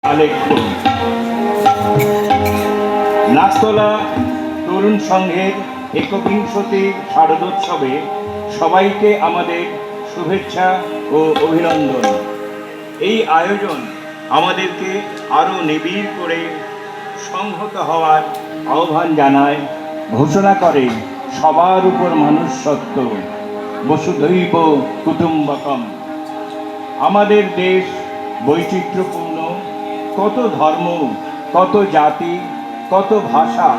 আলেখ্য নাকতলা তরুণ সংঘের একবিংশতি শারদোৎসবে সবাইকে আমাদের শুভেচ্ছা ও অভিনন্দন। এই আয়োজন আমাদেরকে আরও নিবিড় করে সংহত হওয়ার আহ্বান জানায়, ঘোষণা করে সবার উপর মানুষ সত্য, বসুধৈব কুটুম্বকম। আমাদের দেশ বৈচিত্র্যপূর্ণ, কত ধর্ম, কত জাতি, কত ভাষা,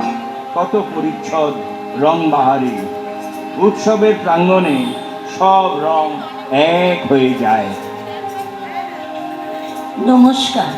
কত পরিচ্ছদ, রং বাহারি। উৎসবের প্রাঙ্গণে সব রং এক হয়ে যায়। নমস্কার।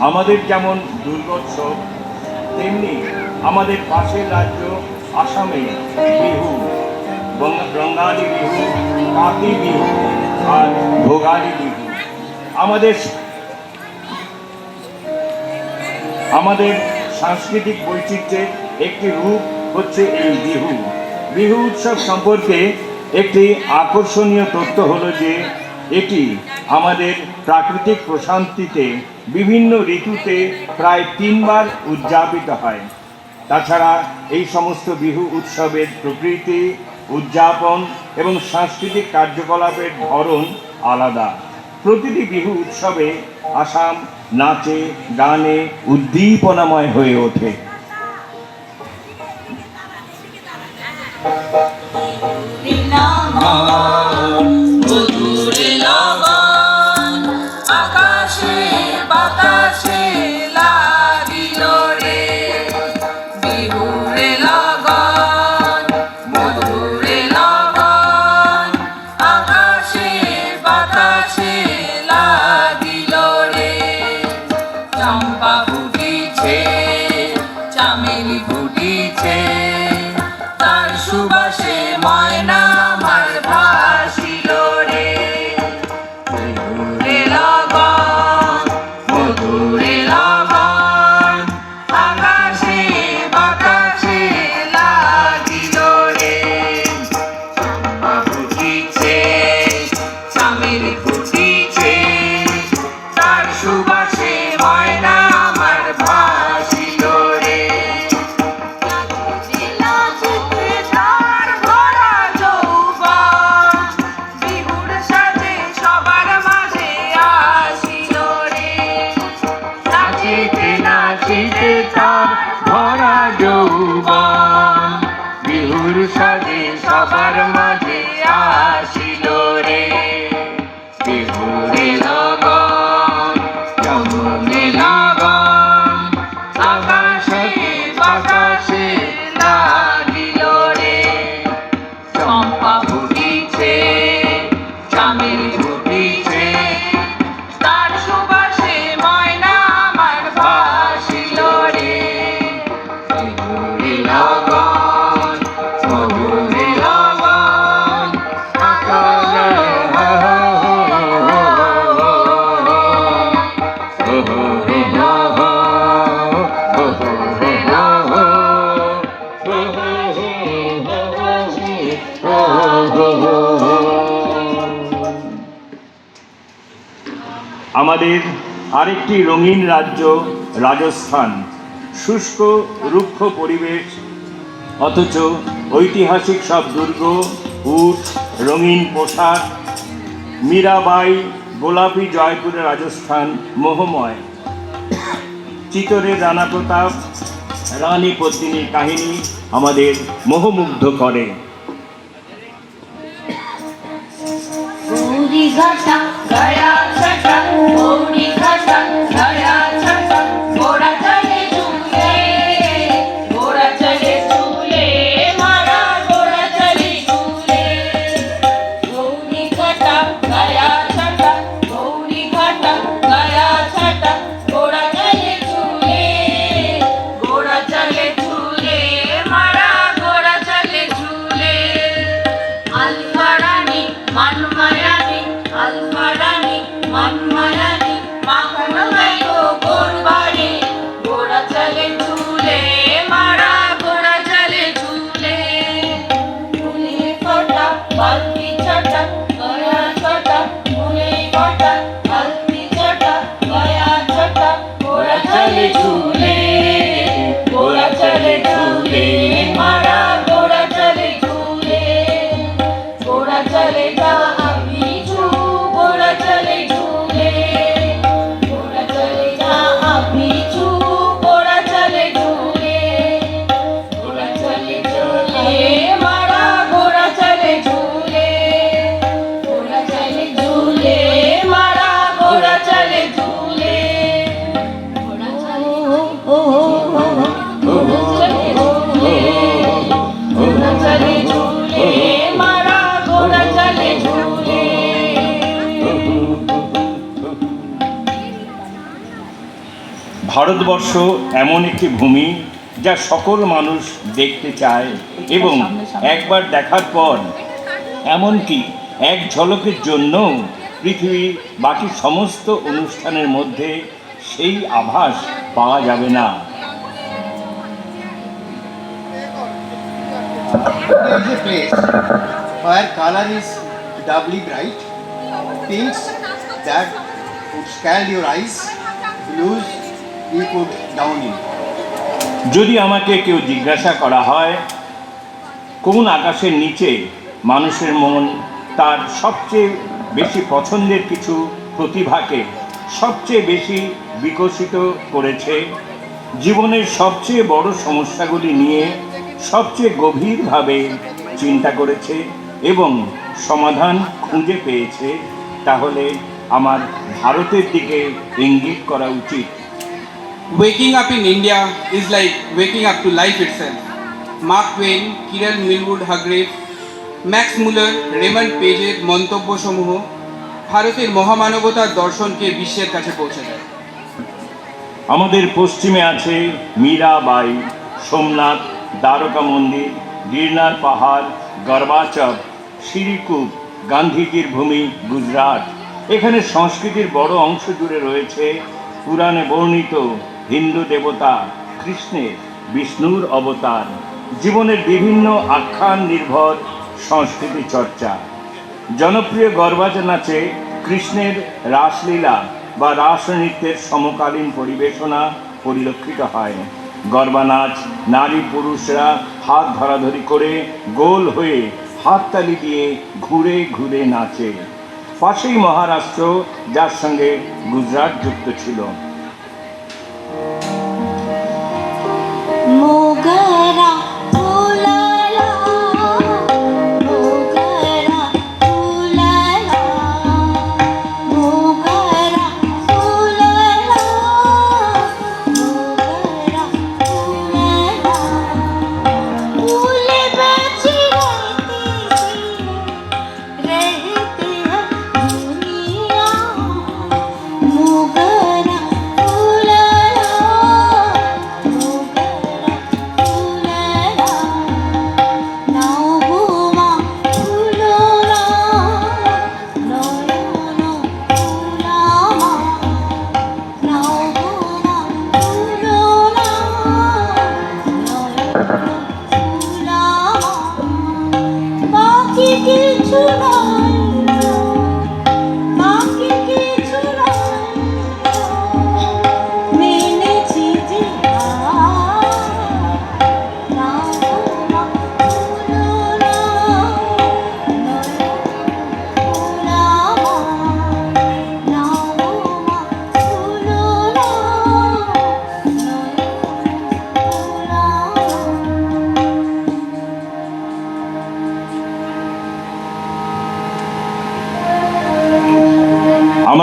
আমাদের যেমন দুর্গোৎসব, তেমনি আমাদের পাশের রাজ্য আসামে বিহু, রঙ্গালী বিহু, কাতি বিহু আর ভোগালী বিহু। আমাদের সাংস্কৃতিক বৈচিত্র্যের একটি রূপ হচ্ছে এই বিহু। বিহু উৎসব সম্পর্কে একটি আকর্ষণীয় তথ্য হলো যে এটি আমাদের প্রাকৃতিক প্রশান্তিতে বিভিন্ন ঋতুতে প্রায় 3 বার উদযাপিত হয়। তাছাড়া এই সমস্ত বিহু উৎসবের প্রকৃতি, উদযাপন এবং সাংস্কৃতিক কার্যকলাপের ধরন আলাদা। প্রতিটি বিহু উৎসবে আসাম নাচে গানে উদ্দীপনাময় হয়ে ওঠে। সুবাসে ময়না আমার ভাষ হাসিতে তার ভরা যৌবন, বিহুর সাজে সবার মাঝে আসিল রে। বিহুরে লগন যমনে লগন, আকাশে বাতাসে লাগিল রে। চম্পা ফুটিছে, চামেল ফুটিছে, তার সুবাসে ময়না আমার ভাসিল রে। বিহুরে লগন মধুরে লগন, আকাশে আমাদের আরেকটি রঙিন রাজ্য রাজস্থান। শুষ্ক রুক্ষ পরিবেশ, অথচ ঐতিহাসিক সব দুর্গ, উট, রঙিন পোশাক। মীরাবাই, গোলাপি জয়পুরে রাজস্থান মোহময়। চিতরের রানা প্রতাপ, রানী পদ্মিনীর কাহিনী আমাদের মোহমুগ্ধ করে। घाटा गया छटा, गौरी घाटा गया छटा, घोड़ा चले झूले, घोड़ा चले झूले, मारा घोड़ा चले झूले। गौरी घाटा गया छटा, गौरी घाटा गया छटा, घोड़ा चले झूले, घोड़ा चले झूले, मारा घोड़ा चले झूले। अल्फा रानी मनमायानी, अल्फा रानी मनमायानी, माखन गाइयो गोरबाड़ी, घोड़ा चले झूले, मारा घोड़ा चले झूले। फूले छोटा बल्बी छोटा गया छोटा, फूले छोटा बल्बी छोटा गया छोटा, घोड़ा चले झूले, घोड़ा चले झूले, मारा घोड़ा चले झूले। घोड़ा चलेगा अभी छू, घोड़ा चले झूले, घोड़ा चलेगा अभी छू, घोड़ा चले झूले, घोड़ा चले झूले, मारा घोड़ा चले झूले, घोड़ा चले झूले, मारा घोड़ा चले झूले, घोड़ा चले घोड़ा चले झूले, मारा घोड़ा चले झूले। ভারতবর্ষ এমন একটি ভূমি যা সকল মানুষ দেখতে চায় এবং একবার দেখার পর এমনকি এক ঝলকের জন্য পৃথিবীর বাকি সমস্ত অনুষ্ঠানের মধ্যে সেই আভাস পাওয়া যাবে না। There is a place where color is doubly bright, pinks that would scald your eyes, blues you could down in. যদি আমাকে কেউ জিজ্ঞাসা করা হয় কোন আকাশের নিচে মানুষের মন তার সবচেয়ে বেশি পছন্দের কিছু প্রতিভাকে সবচেয়ে বেশি বিকশিত করেছে, জীবনের সবচেয়ে বড় সমস্যাগুলি নিয়ে সবচেয়ে গভীরভাবে চিন্তা করেছে এবং সমাধান খুঁজে পেয়েছে, তাহলে আমার ভারতের দিকে ইঙ্গিত করা উচিত। Waking up in India is like waking up to life itself. Mark Twain, Kiran Millwood Hargrave, max Muller, Raymond পেজের মন্তব্যসমূহ ভারতের মহামানবতার দর্শনকে বিশ্বের কাছে পৌঁছে দেয়। আমাদের পশ্চিমে আছে মীরাবাই, সোমনাথ, দ্বারকা মন্দির, গিরনার পাহাড়, গর্বাচর, সিরিকুপ, গান্ধীজির ভূমি গুজরাট। এখানে সংস্কৃতির বড় অংশ জুড়ে রয়েছে পুরাণে বর্ণিত হিন্দু দেবতা কৃষ্ণের, বিষ্ণুর অবতার, জীবনের বিভিন্ন আখ্যান নির্ভর সংস্কৃতি চর্চা। জনপ্রিয় গরবাজ নাচে কৃষ্ণের রাসলীলা বা রাসনৃত্যের সমকালীন পরিবেশনা পরিলক্ষিত হয়। গরবা নাচ নারী পুরুষরা হাত ধরাধরি করে গোল হয়ে হাততালি দিয়ে ঘুরে ঘুরে নাচে। পাশেই মহারাষ্ট্র, যার সঙ্গে গুজরাট যুক্ত ছিল।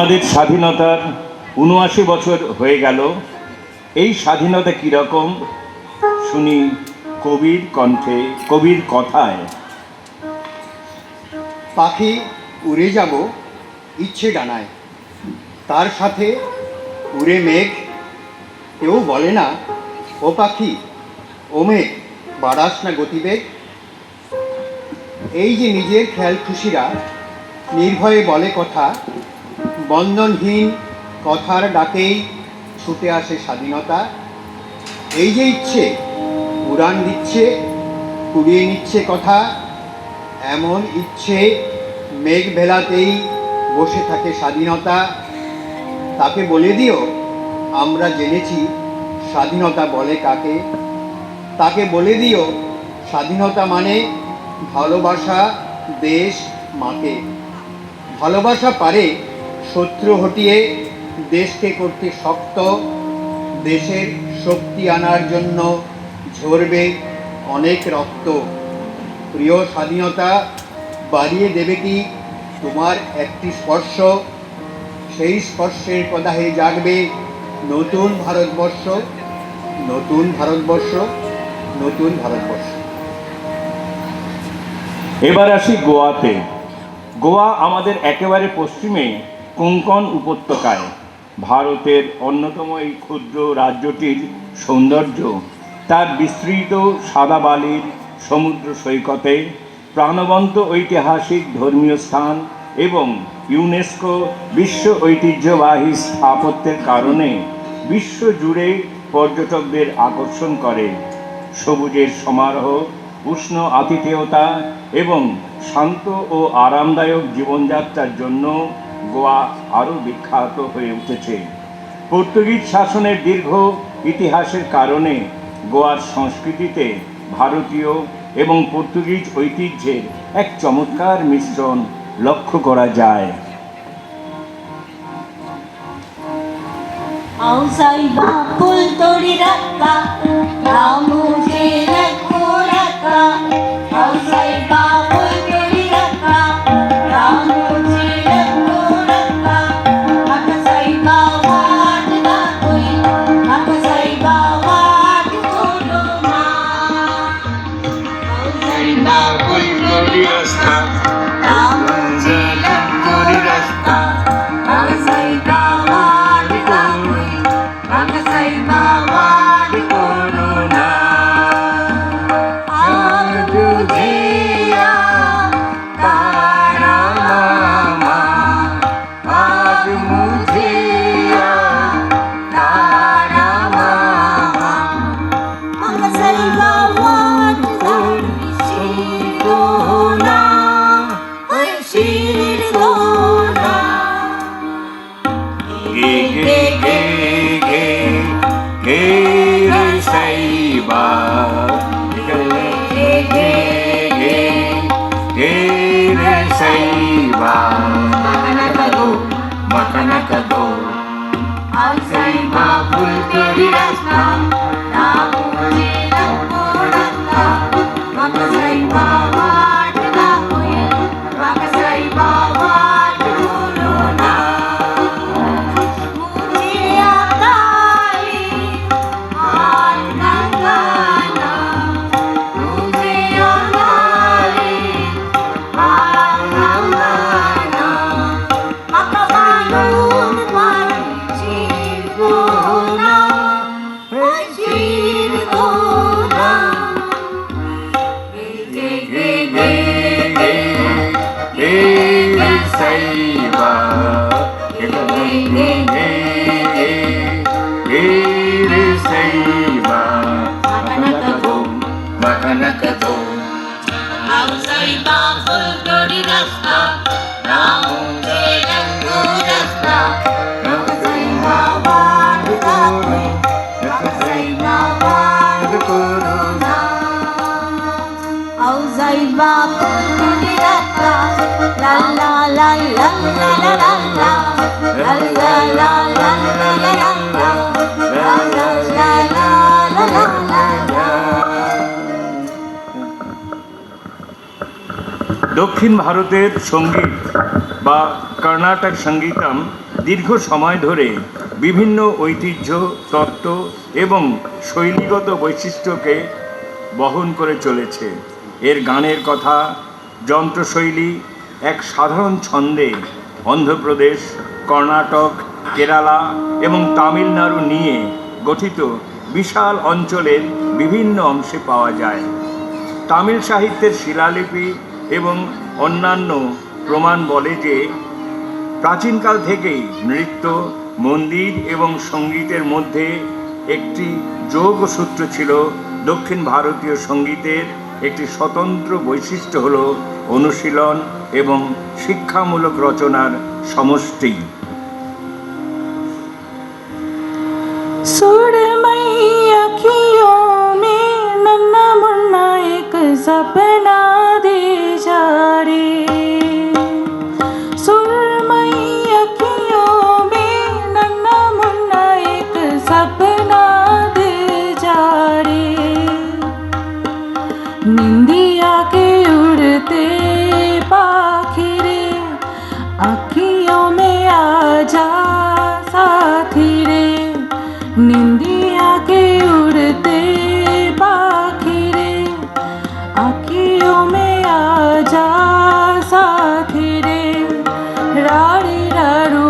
আমাদের স্বাধীনতার ৭৯ বছর হয়ে গেল। এই স্বাধীনতা কীরকম শুনি কবির কণ্ঠে, কবির কথায়। পাখি উড়ে যাব ইচ্ছে ডানায়, তার সাথে উড়ে মেঘ। কেউ বলে না ও পাখি ও মেঘ বাড়াস না গতিবেগ। এই যে নিজের খেয়াল খুশিরা নির্ভয়ে বলে কথা, বন্ধনহীন কথার ডাকেই ছুটে আসে স্বাধীনতা। এই যে ইচ্ছে উড়ান দিচ্ছে, কুড়িয়ে নিচ্ছে কথা, এমন ইচ্ছে মেঘ ভেলাতেই বসে থাকে স্বাধীনতা। তাকে বলে দিও আমরা জেনেছি স্বাধীনতা বলে কাকে। তাকে বলে দিও স্বাধীনতা মানে ভালোবাসা দেশ মাকে। ভালোবাসা পারে শত্রু হটিয়ে দেশকে করতে শক্ত। দেশের শক্তি আনার জন্য ঝরবে অনেক রক্ত। প্রিয় স্বাধীনতা, বাড়িয়ে দেবে কি তোমার একটি স্পর্শ? সেই স্পর্শের প্রদাহে জাগবে নতুন ভারতবর্ষ, নতুন ভারতবর্ষ, নতুন ভারতবর্ষ। এবার আসি গোয়াতে। গোয়া আমাদের একেবারে পশ্চিমে কোঙ্কণ উপত্যকায়। ভারতের অন্যতম এই ক্ষুদ্র রাজ্যটির সৌন্দর্য তার বিস্তৃত সাদা বালির সমুদ্র সৈকতে, প্রাণবন্ত ঐতিহাসিক ধর্মীয় স্থান এবং ইউনেস্কো বিশ্ব ঐতিহ্যবাহী স্থাপত্যের কারণে বিশ্বজুড়ে পর্যটকদের আকর্ষণ করে। সবুজের সমারোহ, উষ্ণ আতিথেয়তা এবং শান্ত ও আরামদায়ক জীবনযাত্রার জন্য গোয়া আরও বিখ্যাত হয়ে উঠেছে। পর্তুগিজ শাসনের দীর্ঘ ইতিহাসের কারণে গোয়ার সংস্কৃতিতে ভারতীয় এবং পর্তুগিজ ঐতিহ্যের এক চমৎকার মিশ্রণ লক্ষ্য করা যায়। औसाईबा फुल तोड़ी रखा मुझे रखो रखा। औसाईबा फुल तोड़ी रखा मुझे रखो रखा। अकसाईबा वाट ना कोई, अकसाईबा वाट छोड़ो ना। औसाईबा फुल तोड़ी रखा मुझे रखो रखा। औसाईबा औसाईबा फुल तोड़ी रखा मुझे रखो रखा। अकसाईबा वाट ना कोई, अकसाईबा वाट छोड़ो ना। मुझे आकाली हाथ लगाना, मुझे आकाली हाथ लगाना। मकबालून मारी शीर गोना, शीर गोना। गे गे गे गे गे गे सैबा गे गे गे गे सैबा मकनकदो। औसाईबा फुल तोड़ी रखा मुझे रखो रखा। औसाईबा वाट ना कोई, औसाईबा वाट छोड़ो ना। औसाईबा फुल तोड़ी रखा ला ला ला ला ला ला ला ला ला ला ला ला ला ला ला ला ला ला। দক্ষিণ ভারতের সঙ্গীত বা কর্ণাটক সঙ্গীতম দীর্ঘ সময় ধরে বিভিন্ন ঐতিহ্য, তত্ত্ব এবং শৈলীগত বৈশিষ্ট্যকে বহন করে চলেছে। এর গানের কথা, যন্ত্রশৈলী এক সাধারণ ছন্দে অন্ধ্রপ্রদেশ, কর্ণাটক, কেরালা এবং তামিলনাড়ু নিয়ে গঠিত বিশাল অঞ্চলের বিভিন্ন অংশে পাওয়া যায়। তামিল সাহিত্যের শিলালিপি এবং অন্যান্য প্রমাণ বলে যে প্রাচীনকাল থেকেই নৃত্য, মন্দির এবং সঙ্গীতের মধ্যে একটি যোগসূত্র ছিল। দক্ষিণ ভারতীয় সঙ্গীতের একটি স্বতন্ত্র বৈশিষ্ট্য হল অনুশীলন এবং শিক্ষামূলক রচনার সমষ্টি। सुरमई अखियों में नन्ना मुन्ना एक सपना दे जा रे। सुरमई अखियों में नन्ना मुन्ना एक सपना दे जा रे। निंदिया के उड़ते पाखी रे, अखियों में आ जा साथी रे। निंदिया के उड़ते पाखी रे, आँखियों में आ जा साथी रे। राड़ी रारू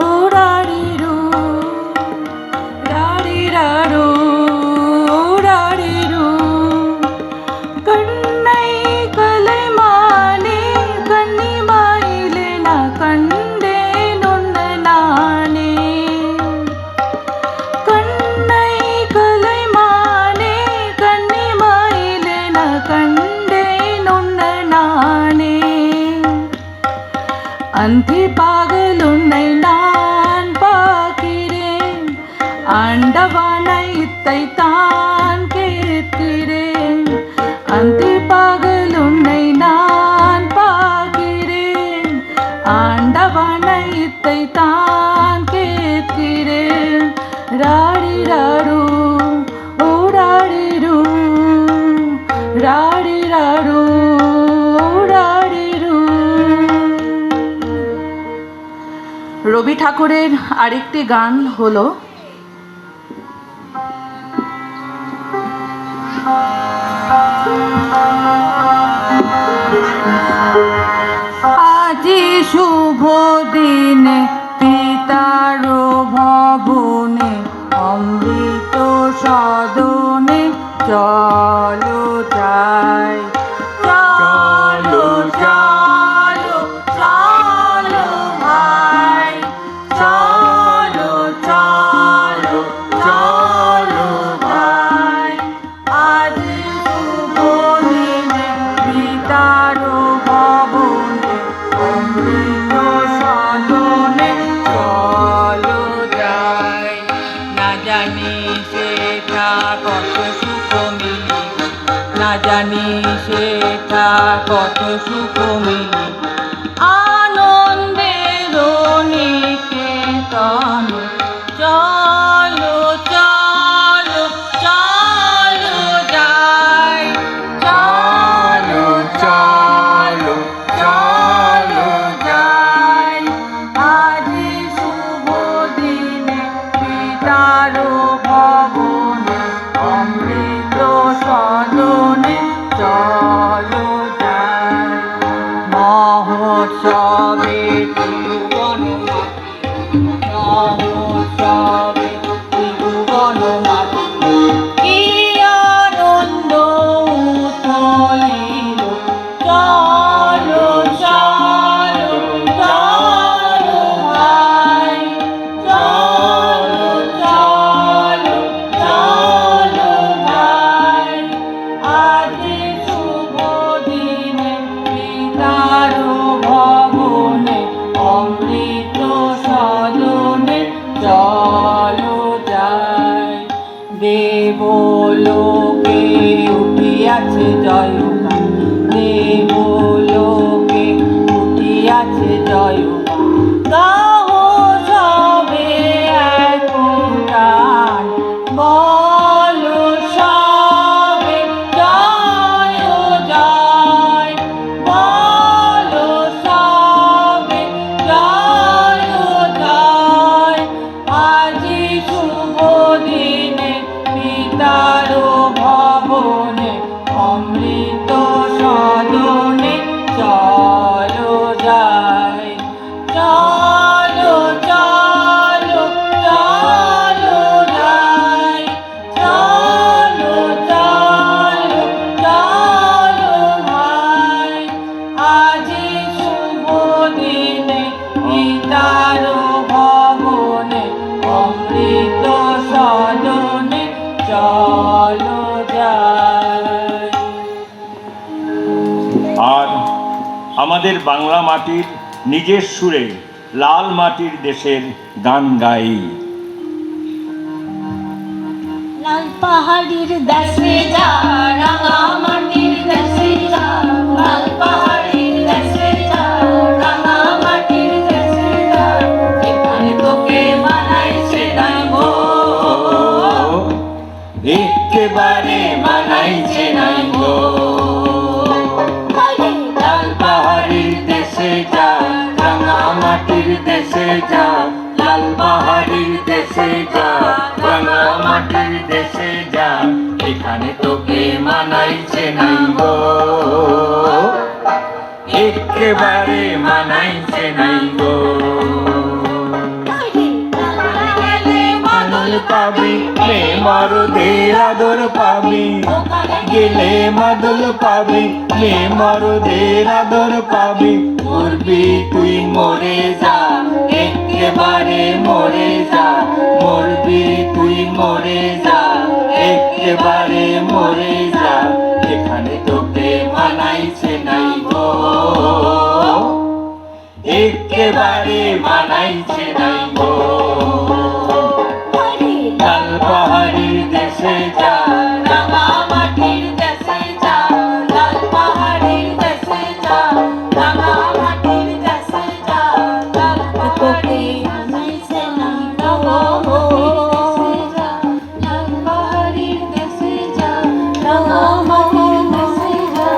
ओ राड़ी रू, राड़ी रारू ओ राड़ी रू। कन्नई कलै माने कन्नी माइले ना कंडे नुन्न नाने। कन्नई कलै माने कन्नी माइले ना कंडे नुन्न नाने। अंति पागलुन्नै नान पाकिरे, आंडवानै इत्तै तान केत्तिरे। अंति पागलुन्नै नान पाकिरे, आंडवानै इत्तै तान केत्तिरे। राड़ी रारू ओ राड़ी रू, राड़ी रारू ओ राड़ी रू। রবি ঠাকুরের আরেকটি গান হলো আজি শুভ দিনে পিতার ভবনে, অমৃত সদনে চলো যাই। চলো চলো চলো ভাই, চলো চলো চলো ভাই। আজ শুভ দিনে পিতার ভবনে, অমৃত সদনে চলো যাই। না জানি সেটা কত সুখ মিলি, না জানি সেটা কত সুখ মিলি। আনন্দের নিকেতন চলো চলো চলো যাই। চলো চলো চলো যাই। আজ শুভ দিনে পিতার ভবনে, অমৃত সদনে চলো যাই। মহোৎসবে ত্রিভুবন মাতি, মহোৎসবে ত্রিভুবন মাতি। কি আনন্দ উথলিল, চলো চলো চলো ভাই। চলো চলো চলো ভাই। আজ শুভ দিনে পিতার ভবনে, অমৃত সদনে চলো যাই। দেবলোকে উঠিয়াছে জয়গান, দেবলোকে উঠিয়াছে জয়গান। গাও সবে এক গান, বলো সবে জয় জয়। বলো সবে জয় নিদার ভবনে অমৃত সদনে চলো যাই, চলো চলো চলো যাই, চলো চলো চলো ভাই, আজি শুভ দিনে নিদার ভবনে অমৃত সদনে চলো যাই। আর আমাদের বাংলা মাটির নিজের সুরে লাল মাটির দেশের গান গাই। লাল পাহাড়ির দেশে যা, রাঙা মাটির দেশে যা, লাল পাহাড়ির দেশে যা, রাঙা মাটির দেশে যা, এখানে তোকে বানাইছে নাই গো, একেবারে মানাইছে নাই গো। লাল পাহাড়ির দেশে যা, রাঙা মাটির দেশে যা, লাল পাহাড়ির দেশে যা, রাঙা মাটির দেশে যা, এখানে তোকে মানাইছে নাই গো, একেবারে মানাইছে নাই গো। মাদল পাবি মে মরদের আদর পাবি, গেলে মাদল পাবি মে মরদের আদর পাবি, মরবি তুই মরে যা, একেবারে মরে যা, মরবি তুই মরে যা, একেবারে মরে যা, এখানে তোকে মানাইছে নাই গো, একেবারে মানাইছে নাই গো। লাল পাহাড়ির দেশে যা, রাঙা মাটির দেশে যা, লাল পাহাড়ির দেশে যা, রাঙা মাটির দেশে যা, লাল পাহাড়ির দেশে যা, লাল পাহাড়ির দেশে যা, রাঙা মাটির দেশে যা।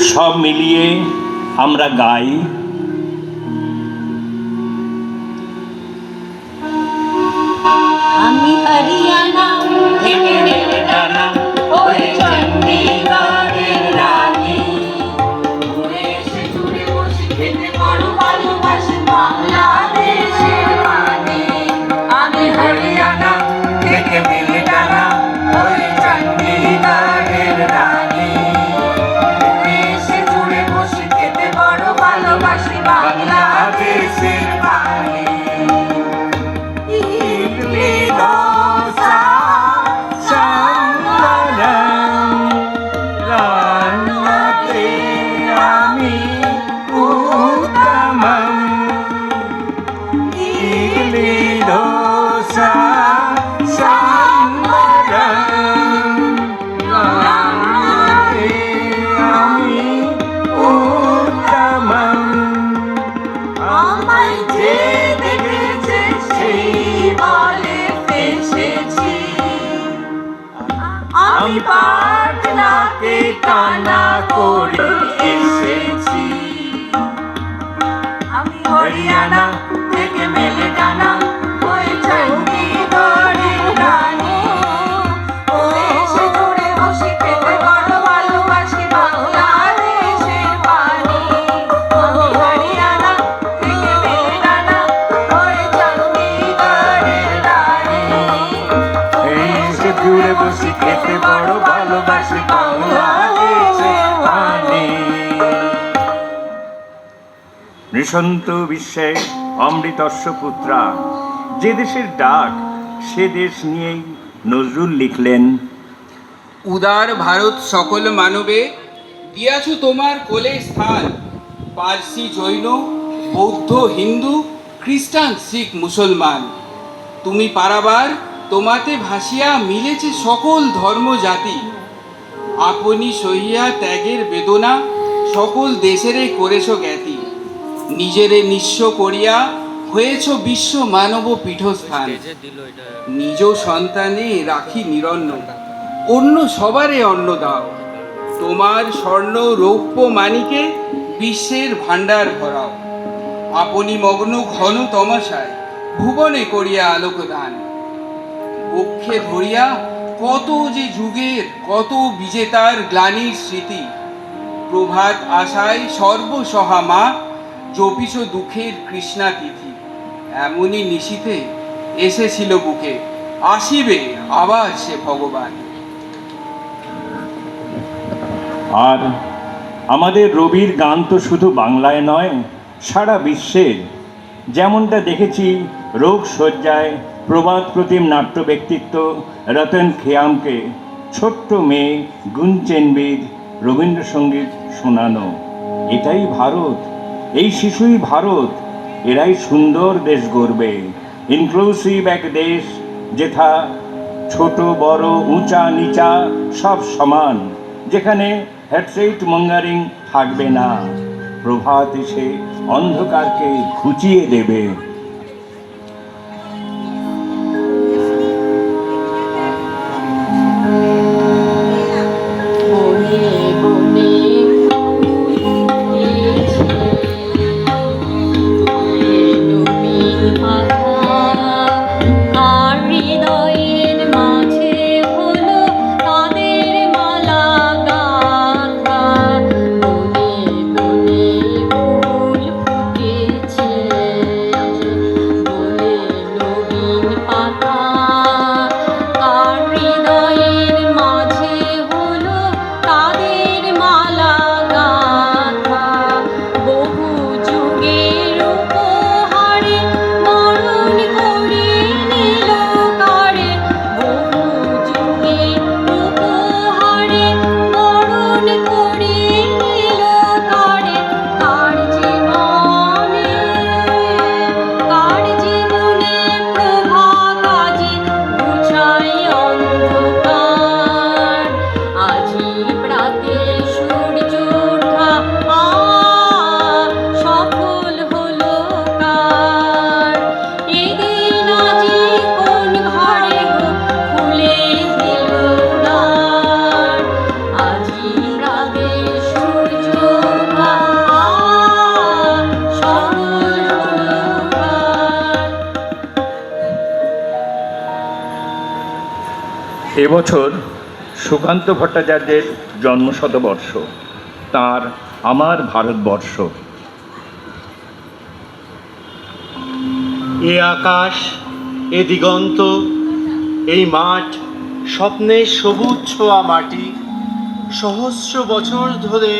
সব মিলিয়ে আমরা গাই। আমি হরিয়ানা থেকে টানা ওই চণ্ডীগড়ের রানী, ঘুরে এসে ঘুরে বসে খেতে বড় ভালোবাসি বাংলাদেশের পানি। আমি হরিয়ানা থেকে মিলে টানা ওই চণ্ডীগড়ের রানী, ঘুরে এসে ঘুরে বসে খেতে বড় ভালোবাসি বাংলাদেশের পানি। ইডলি দোসা সাম্বারাম, রান্নাতে আমি উত্তমম। ইডলি দোসা সাম্বারাম, রান্নাতে আমি উত্তমম। আমায় যে দেখেছে সেই বলে ফেসেছি, আমি পাটনাকে টানা করে এসেছি। আমি হরিয়ানা থেকে মেলে টানা ওই চণ্ডীগড়ের রানী, ঘুরে এসে ঘুরে বসে খেতে বড় ভালোবাসি বাংলাদেশের পানি। আমি হরিয়ানা থেকে মেলে টানা ওই চণ্ডীগড়ের রানী, এই সে ঘুরে বসে খেতে বড় ভালোবাসি বাংলাদেশের পানি। নৃশন্ত বিশ্বে অমৃতস্য পুত্রা, যে দেশের ডাক সে দেশ নিয়েই নজরুল লিখলেন। উদার ভারত সকল মানবে দিয়াছ তোমার কোলে স্থান, পারসি জৈন বৌদ্ধ হিন্দু খ্রিস্টান শিখ মুসলমান, তুমি পারাবার তোমাতে ভাসিয়া মিলেছে সকল ধর্ম জাতি, আপনি সহিয়া ত্যাগের বেদনা সকল দেশেরে করেছ জ্ঞাতি, নিজেরে নিঃস্ব করিয়া হয়েছ বিশ্ব মানব পীঠস্থান, নিজ সন্তানে রাখি নিরন্ন, অন্য সবারে অন্ন দাও, তোমার স্বর্ণ রৌপ্য মানিকে বিশ্বের ভাণ্ডার ভরাও, আপনি মগ্ন ঘন তমসায় ভুবনে করিয়া আলোকদান। বক্ষে ধরিয়া কত যে যুগের কত বিজেতার গ্লানির স্মৃতি, প্রভাত আশায় সর্বসহা মা জপিস দুঃখের কৃষ্ণা তিথি। এমনই নিশীথে এসেছিল বুকে, আসিবে আবার সে ভগবান। আর আমাদের রবির গান তো শুধু বাংলায় নয়, সারা বিশ্বের। যেমনটা দেখেছি রোগ শয্যায় প্রবাদ প্রতিম নাট্য ব্যক্তিত্ব রতন খেয়ামকে ছোট্ট মেয়ে গুঞ্চেনবির রবীন্দ্রসঙ্গীত শোনানো। এটাই ভারত, এই শিশুই ভারত, এরাই সুন্দর দেশ গড়বে, ইনক্লুসিভ এক দেশ যেথা ছোট বড় উঁচা নিচা সব সমান, যেখানে হ্যাট্রেট মঙ্গারিং থাকবে না। প্রভাত এসে অন্ধকারকে ঘুচিয়ে দেবে। বনে বনে ফুল ফুটেছে, নবীন পাতা কার হৃদয়ের মাঝে হলো তাদের মালা গাঁথা। বনে বনে ফুল ফুটেছে, বনে নবীন পাতা কার হৃদয়ের মাঝে হলো তাদের মালা গাঁথা। বহু যুগের উপহারে বরণ করে নিল কারে, বহু যুগের উপহারে বরণ করে নিল কারে। কার জীবনে প্রভা কাজে বুঝাই অন্ধকার। আজি প্রাতে সূর্য ওঠা সফল হলো কার। এদিন আজি কোন ঘরে গো খুলে দিল দ্বার। আজি প্রাতে সূর্য ওঠা সফল হলো কার। এবছর সুকান্ত ভট্টাচার্যের জন্মশতবর্ষ, তার আমার ভারতবর্ষ। এ আকাশ, এ দিগন্ত, এই মাঠ, স্বপ্নের সবুজ ছোঁয়া মাটি, সহস্র বছর ধরে